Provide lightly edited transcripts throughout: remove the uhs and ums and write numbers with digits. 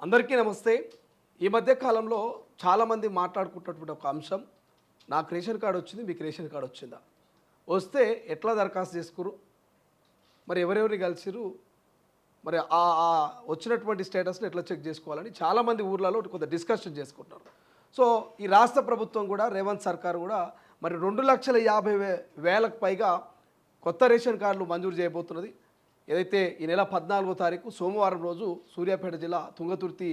అందరికీ నమస్తే. ఈ మధ్య కాలంలో చాలామంది మాట్లాడుకుంటున్నటువంటి ఒక అంశం, నాకు రేషన్ కార్డు వచ్చింది, మీకు రేషన్ కార్డు వచ్చిందా? వస్తే ఎట్లా దరఖాస్తు చేసుకుర్రు? మరి ఎవరెవరిని కలిసిర్రు? మరి ఆ ఆ వచ్చినటువంటి స్టేటస్‌ని ఎట్లా చెక్ చేసుకోవాలని చాలామంది ఊర్లలో కొంత డిస్కషన్ చేసుకుంటున్నారు. సో, ఈ రాష్ట్ర ప్రభుత్వం కూడా రేవంత్ సర్కార్ కూడా మరి 2,50,000కు పైగా కొత్త రేషన్ కార్డులు మంజూరు చేయబోతున్నది. ఏదైతే ఈ నెల 14వ తారీఖు సోమవారం రోజు సూర్యాపేట జిల్లా తుంగతుర్తి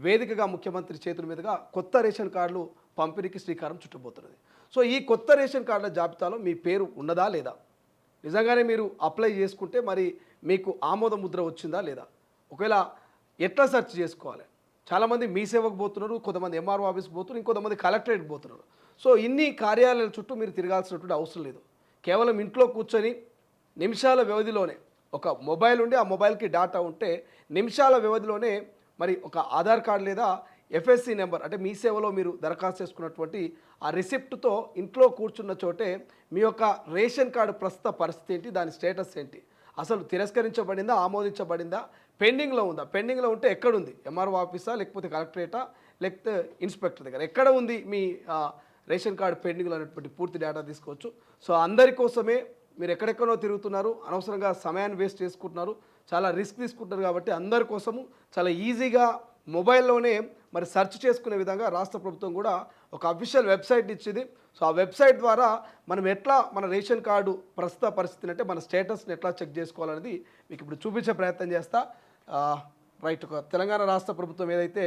వేదికగా ముఖ్యమంత్రి చేతుల మీదుగా కొత్త రేషన్ కార్డులు పంపిణీకి శ్రీకారం చుట్టబోతున్నది. సో ఈ కొత్త రేషన్ కార్డుల జాబితాలో మీ పేరు ఉన్నదా లేదా? నిజంగానే మీరు అప్లై చేసుకుంటే మరి మీకు ఆమోద ముద్ర వచ్చిందా లేదా? ఒకవేళ ఎట్లా సెర్చ్ చేసుకోవాలి? చాలామంది మీ సేవకు పోతున్నారు, కొంతమంది ఎంఆర్ఓ ఆఫీస్కి పోతున్నారు, ఇంకొంతమంది కలెక్టరేట్కి పోతున్నారు. సో ఇన్ని కార్యాలయాల చుట్టూ మీరు తిరగాల్సినటువంటి అవసరం లేదు. కేవలం ఇంట్లో కూర్చొని నిమిషాల వ్యవధిలోనే ఒక మొబైల్ ఉండి ఆ మొబైల్కి డేటా ఉంటే నిమిషాల వ్యవధిలోనే మరి ఒక ఆధార్ కార్డు లేదా ఎఫ్ఎస్సి నెంబర్ అంటే మీ సేవలో మీరు దరఖాస్తు చేసుకున్నటువంటి ఆ రిసిప్ట్తో ఇంట్లో కూర్చున్న చోటే మీ యొక్క రేషన్ కార్డు ప్రస్తుత పరిస్థితి ఏంటి, దాని స్టేటస్ ఏంటి, అసలు తిరస్కరించబడిందా, ఆమోదించబడిందా, పెండింగ్లో ఉందా, పెండింగ్లో ఉంటే ఎక్కడుంది, ఎంఆర్ఓ ఆఫీసా లేకపోతే కలెక్టరేటా లేకపోతే ఇన్స్పెక్టర్ దగ్గర ఎక్కడ ఉంది మీ రేషన్ కార్డు పెండింగ్లో అనేటువంటి పూర్తి డేటా తీసుకోవచ్చు. సో అందరి కోసమే మీరు ఎక్కడెక్కడో తిరుగుతున్నారు, అనవసరంగా సమయాన్ని వేస్ట్ చేసుకుంటున్నారు, చాలా రిస్క్ తీసుకుంటున్నారు. కాబట్టి అందరి కోసము చాలా ఈజీగా మొబైల్లోనే మరి సెర్చ్ చేసుకునే విధంగా రాష్ట్ర ప్రభుత్వం కూడా ఒక అఫీషియల్ వెబ్సైట్ ఇచ్చింది. సో ఆ వెబ్సైట్ ద్వారా మనం ఎట్లా మన రేషన్ కార్డు ప్రస్తుత పరిస్థితిని అంటే మన స్టేటస్ని ఎట్లా చెక్ చేసుకోవాలనేది మీకు ఇప్పుడు చూపించే ప్రయత్నం చేస్తా. రైట్, ఒక తెలంగాణ రాష్ట్ర ప్రభుత్వం ఏదైతే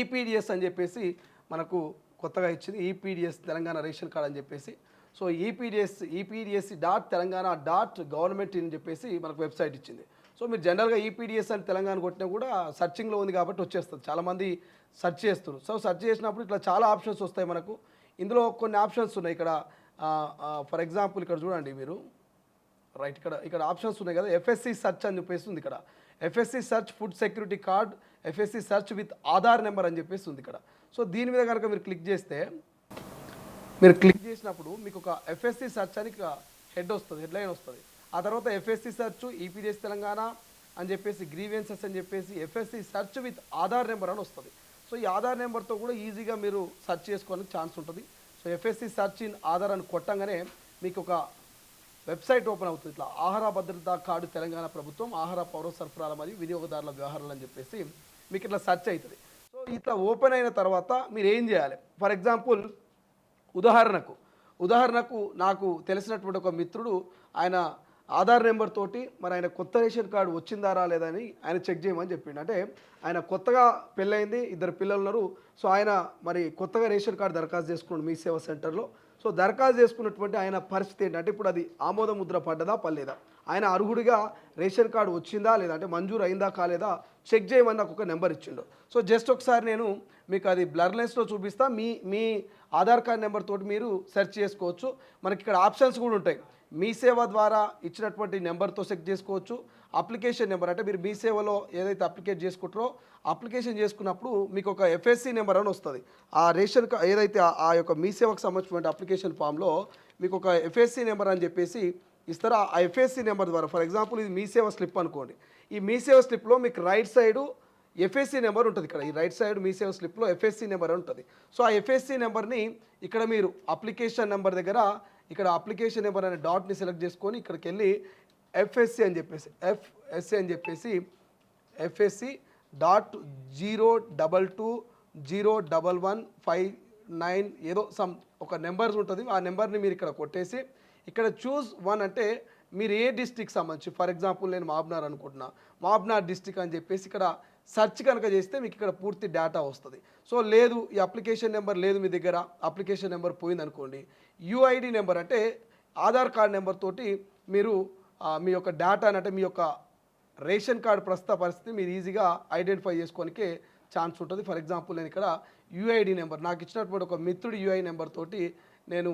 ఈపీడిఎస్ అని చెప్పేసి మనకు కొత్తగా ఇచ్చింది, ఈపీడిఎస్ తెలంగాణ రేషన్ కార్డు అని చెప్పేసి. సో ఈపీడిఎస్ .telanggana.gov అని చెప్పేసి మనకు వెబ్సైట్ ఇచ్చింది. సో మీరు జనరల్గా ఈపీడిఎస్ అని తెలంగాణ కొట్టినా కూడా సర్చింగ్లో ఉంది కాబట్టి వచ్చేస్తుంది, చాలామంది సెర్చ్ చేస్తారు. సో సెర్చ్ చేసినప్పుడు ఇట్లా చాలా ఆప్షన్స్ వస్తాయి మనకు. ఇందులో కొన్ని ఆప్షన్స్ ఉన్నాయి ఇక్కడ. ఫర్ ఎగ్జాంపుల్ ఇక్కడ చూడండి మీరు, రైట్, ఇక్కడ ఆప్షన్స్ ఉన్నాయి కదా. ఎఫ్ఎస్సి సెర్చ్ అని చెప్పేసి ఉంది ఇక్కడ. FSC search food security card, FSC search with Aadhaar number అని చెప్పేసి ఉంది ఇక్కడ. సో దీని మీద కనుక మీరు క్లిక్ చేసినప్పుడు మీకు ఒక ఎఫ్ఎస్సి సెర్చ్ అని హెడ్లైన్ వస్తుంది. ఆ తర్వాత ఎఫ్ఎస్సి సెర్చ్ ఈపీడిఎస్ తెలంగాణ అని చెప్పేసి గ్రీవెన్సెస్ అని చెప్పేసి FSC search with Aadhaar number అని వస్తుంది. సో ఈ ఆధార్ నెంబర్తో కూడా ఈజీగా మీరు సెర్చ్ చేసుకోవడానికి ఛాన్స్ ఉంటుంది. So FSC search in Aadhaar అని కొట్టంగానే మీకు ఒక వెబ్సైట్ ఓపెన్ అవుతుంది. ఇట్లా ఆహార భద్రతా కార్డు తెలంగాణ ప్రభుత్వం ఆహార పౌర సరఫరాల మరియు వినియోగదారుల వ్యవహారాలు అని చెప్పేసి మీకు ఇట్లా సెర్చ్ అవుతుంది. సో ఇట్లా ఓపెన్ అయిన తర్వాత మీరు ఏం చేయాలి? ఫర్ ఎగ్జాంపుల్ ఉదాహరణకు నాకు తెలిసినటువంటి ఒక మిత్రుడు ఆయన ఆధార్ నెంబర్ తోటి మరి ఆయన కొత్త రేషన్ కార్డు వచ్చిందా రాలేదని ఆయన చెక్ చేయమని చెప్పిండు. అంటే ఆయన కొత్తగా పెళ్ళయింది, 2 పిల్లలు ఉన్నారు. సో ఆయన మరి కొత్తగా రేషన్ కార్డు దరఖాస్తు చేసుకున్నాడు మీ సేవా సెంటర్లో. సో దరఖాస్తు చేసుకున్నటువంటి ఆయన పరిస్థితి ఏంటంటే ఇప్పుడు అది ఆమోద ముద్ర పడ్డదా పర్లేదా, ఆయన అర్హుడిగా రేషన్ కార్డు వచ్చిందా లేదా, అంటే మంజూరు అయిందా కాలేదా చెక్ చేయమని నాకు ఒక నెంబర్ ఇచ్చిండు. సో జస్ట్ ఒకసారి నేను మీకు అది బ్లర్నెస్లో చూపిస్తా. మీ ఆధార్ కార్డ్ నెంబర్ తోటి మీరు సెర్చ్ చేసుకోవచ్చు. మనకి ఇక్కడ ఆప్షన్స్ కూడా ఉంటాయి. మీ సేవ ద్వారా ఇచ్చినటువంటి నెంబర్తో చెక్ చేసుకోవచ్చు. అప్లికేషన్ నెంబర్ అంటే మీరు మీ సేవలో ఏదైతే అప్లికేట్ చేసుకుంటారో అప్లికేషన్ చేసుకున్నప్పుడు మీకు ఒక ఎఫ్ఎస్సి నెంబర్ అని వస్తుంది. ఆ రేషన్ ఏదైతే ఆ యొక్క మీ సేవకు సంబంధించిన అప్లికేషన్ ఫామ్లో మీకు ఒక ఎఫ్ఎస్సి నెంబర్ అని చెప్పేసి ఇస్తారు. ఆ ఎఫ్ఎస్సి నెంబర్ ద్వారా ఫర్ ఎగ్జాంపుల్ ఇది మీ సేవ స్లిప్ అనుకోండి. ఈ మీ సేవ స్లిప్లో మీకు రైట్ సైడు ఎఫ్ఎస్సి నెంబర్ ఉంటుంది. ఇక్కడ ఈ రైట్ సైడ్ మీ సేవ స్లిప్లో ఎఫ్ఎస్సి నెంబర్ ఉంటుంది. సో ఆ ఎఫ్ఎస్సి నెంబర్ని ఇక్కడ మీరు అప్లికేషన్ నెంబర్ దగ్గర ఇక్కడ అప్లికేషన్ నెంబర్ అనే డాట్ని సెలెక్ట్ చేసుకొని ఇక్కడికి వెళ్ళి ఎఫ్ఎస్సి అని చెప్పేసి ఎఫ్ఎస్సి .0220115 ఏదో సమ్ ఒక నెంబర్స్ ఉంటుంది. ఆ నెంబర్ని మీరు ఇక్కడ కొట్టేసి ఇక్కడ చూస్ 1 అంటే మీరు ఏ డిస్ట్రిక్ట్ సంబంధించి, ఫర్ ఎగ్జాంపుల్ నేను మాబ్నార్ అనుకుంటున్నా, మాబ్నార్ డిస్ట్రిక్ట్ అని చెప్పేసి ఇక్కడ సెర్చ్ కనుక చేస్తే మీకు ఇక్కడ పూర్తి డేటా వస్తుంది. సో లేదు ఈ అప్లికేషన్ నెంబర్ లేదు మీ దగ్గర, అప్లికేషన్ నెంబర్ పోయింది అనుకోండి, యూఐడి నెంబర్ అంటే ఆధార్ కార్డ్ నెంబర్ తోటి మీరు మీ యొక్క డేటాని అంటే మీ యొక్క రేషన్ కార్డు ప్రస్తుత పరిస్థితి మీరు ఈజీగా ఐడెంటిఫై చేసుకోనికే ఛాన్స్ ఉంటుంది. ఫర్ ఎగ్జాంపుల్ నేను ఇక్కడ యూఐడి నెంబర్ నాకు ఇచ్చినటువంటి ఒక మిత్రుడి యూఐ నెంబర్ తోటి నేను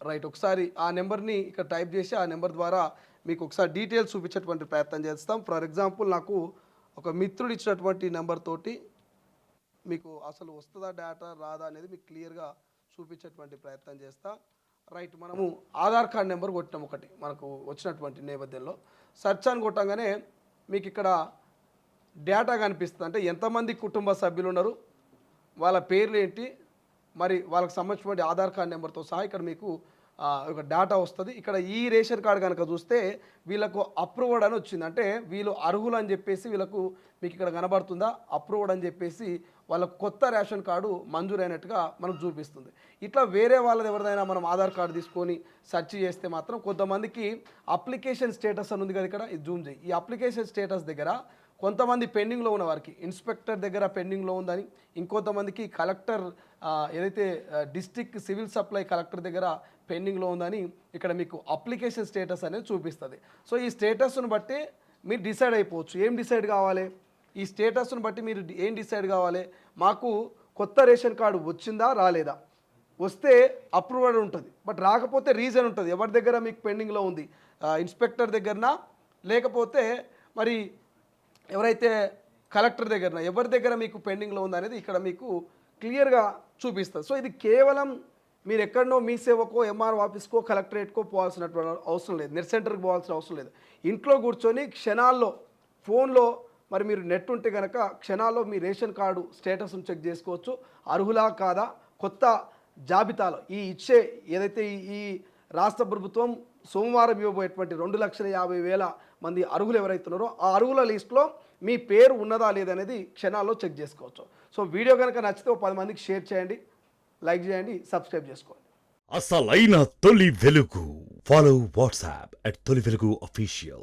రైట్ ఒకసారి ఆ నెంబర్ని ఇక్కడ టైప్ చేసి ఆ నెంబర్ ద్వారా మీకు ఒకసారి డీటెయిల్స్ చూపించేటువంటి ప్రయత్నం చేస్తాం. ఫర్ ఎగ్జాంపుల్ నాకు ఒక మిత్రుడు ఇచ్చినటువంటి నెంబర్ తోటి మీకు అసలు వస్తుందా డేటా రాదా అనేది మీకు క్లియర్గా చూపించేటువంటి ప్రయత్నం చేస్తా. రైట్, మనము ఆధార్ కార్డ్ నెంబర్ కొట్టాం ఒకటి మనకు వచ్చినటువంటి నేపథ్యంలో సెర్చ్ అని కొట్టంగానే మీకు ఇక్కడ డేటా కనిపిస్తుంది. అంటే ఎంతమంది కుటుంబ సభ్యులు ఉన్నారు, వాళ్ళ పేర్లు ఏంటి, మరి వాళ్ళకి సంబంధించిన ఆధార్ కార్డ్ నెంబర్తో సహా ఇక్కడ మీకు ఒక డేటా వస్తుంది. ఇక్కడ ఈ రేషన్ కార్డు కనుక చూస్తే వీళ్ళకు అప్రూవ్డ్ అని వచ్చింది. అంటే వీళ్ళు అర్హులు అని చెప్పేసి వీళ్ళకు మీకు ఇక్కడ కనబడుతుందా, అప్రూవ్డ్ అని చెప్పేసి వాళ్ళకు కొత్త రేషన్ కార్డు మంజూరైనట్టుగా మనకు చూపిస్తుంది. ఇట్లా వేరే వాళ్ళది ఎవరిదైనా మనం ఆధార్ కార్డు తీసుకొని సెర్చ్ చేస్తే మాత్రం కొంతమందికి అప్లికేషన్ స్టేటస్ అని ఉంది కదా, ఇక్కడ ఇది జూమ్ చేయి. ఈ అప్లికేషన్ స్టేటస్ దగ్గర కొంతమంది పెండింగ్లో ఉన్న వారికి ఇన్స్పెక్టర్ దగ్గర పెండింగ్లో ఉందని, ఇంకొంతమందికి కలెక్టర్ ఏదైతే డిస్ట్రిక్ట్ సివిల్ సప్లై కలెక్టర్ దగ్గర పెండింగ్లో ఉందని ఇక్కడ మీకు అప్లికేషన్ స్టేటస్ అనేది చూపిస్తుంది. సో ఈ స్టేటస్ను బట్టి మీరు డిసైడ్ అయిపోవచ్చు. ఏం డిసైడ్ కావాలి, ఈ స్టేటస్ను బట్టి మీరు ఏం డిసైడ్ కావాలి, మాకు కొత్త రేషన్ కార్డు వచ్చిందా రాలేదా, వస్తే అప్రూవ్డ్ ఉంటుంది, బట్ రాకపోతే రీజన్ ఉంటుంది. ఎవరి దగ్గర మీకు పెండింగ్లో ఉంది, ఇన్స్పెక్టర్ దగ్గరనా లేకపోతే మరి ఎవరైతే కలెక్టర్ దగ్గర, ఎవరి దగ్గర మీకు పెండింగ్లో ఉందనేది ఇక్కడ మీకు క్లియర్గా చూపిస్తుంది. సో ఇది కేవలం మీరు ఎక్కడనో మీ సేవకో ఎంఆర్ఓ ఆఫీస్కో కలెక్టరేట్కో పోవాల్సినటువంటి అవసరం లేదు, నెట్ సెంటర్కి పోవాల్సిన అవసరం లేదు. ఇంట్లో కూర్చొని క్షణాల్లో ఫోన్లో మరి మీరు నెట్ ఉంటే కనుక క్షణాల్లో మీ రేషన్ కార్డు స్టేటస్ను చెక్ చేసుకోవచ్చు. అర్హులా కాదా, కొత్త జాబితాలో ఇచ్చే ఏదైతే ఈ రాష్ట్ర ప్రభుత్వం సోమవారం ఇవ్వబోయేటువంటి 2,50,000 మంది అర్హులు ఎవరైతున్నారో ఆ అర్హుల లిస్టులో మీ పేరు ఉన్నదా లేదనేది క్షణాల్లో చెక్ చేసుకోవచ్చు. సో వీడియో కనుక నచ్చితే 10 మందికి షేర్ చేయండి, లైక్ చేయండి, సబ్స్క్రైబ్ చేసుకోండి. అసలైన తొలి వెలుగు. ఫాలో వాట్సాప్ @తొలి వెలుగు అఫీషియల్.